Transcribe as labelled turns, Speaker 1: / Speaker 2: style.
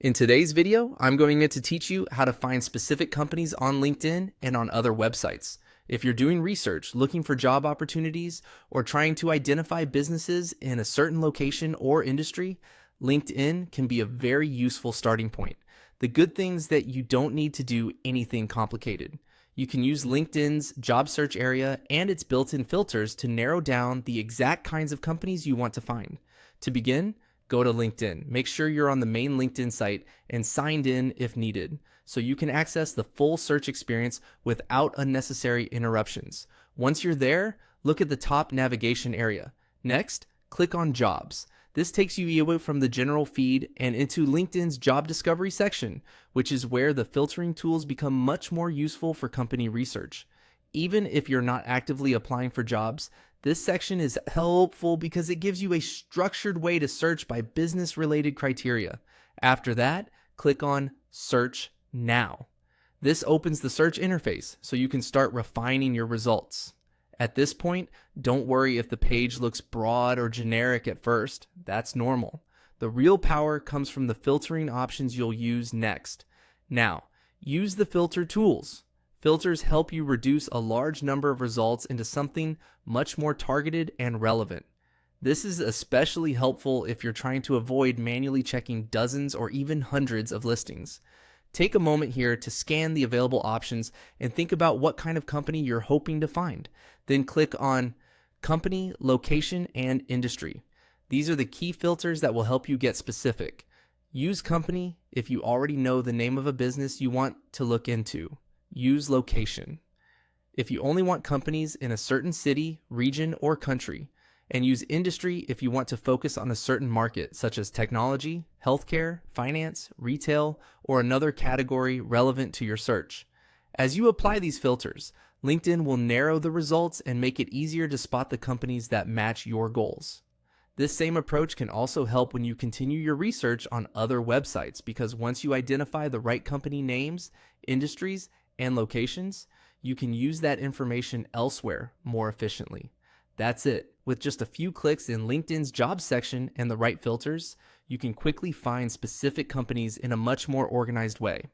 Speaker 1: In today's video, I'm going to teach you how to find specific companies on LinkedIn and on other websites. If you're doing research, looking for job opportunities, or trying to identify businesses in a certain location or industry, LinkedIn can be a very useful starting point. The good thing is that you don't need to do anything complicated. You can use LinkedIn's job search area and its built-in filters to narrow down the exact kinds of companies you want to find. To begin, go to LinkedIn. Make sure you're on the main LinkedIn site and signed in if needed, so you can access the full search experience without unnecessary interruptions. Once you're there, look at the top navigation area. Next, click on Jobs. This takes you away from the general feed and into LinkedIn's job discovery section, which is where the filtering tools become much more useful for company research. Even if you're not actively applying for jobs, this section is helpful because it gives you a structured way to search by business-related criteria. After that, click on Search Now. This opens the search interface so you can start refining your results. At this point, don't worry if the page looks broad or generic at first. That's normal. The real power comes from the filtering options you'll use next. Now, use the filter tools. Filters help you reduce a large number of results into something much more targeted and relevant. This is especially helpful if you're trying to avoid manually checking dozens or even hundreds of listings. Take a moment here to scan the available options and think about what kind of company you're hoping to find. Then click on Company, Location, and Industry. These are the key filters that will help you get specific. Use Company if you already know the name of a business you want to look into. Use Location if you only want companies in a certain city, region, or country, and use Industry if you want to focus on a certain market, such as technology, healthcare, finance, retail, or another category relevant to your search. As you apply these filters, LinkedIn will narrow the results and make it easier to spot the companies that match your goals. This same approach can also help when you continue your research on other websites, because once you identify the right company names, industries, and locations, you can use that information elsewhere more efficiently. That's it. With just a few clicks in LinkedIn's jobs section and the right filters, you can quickly find specific companies in a much more organized way.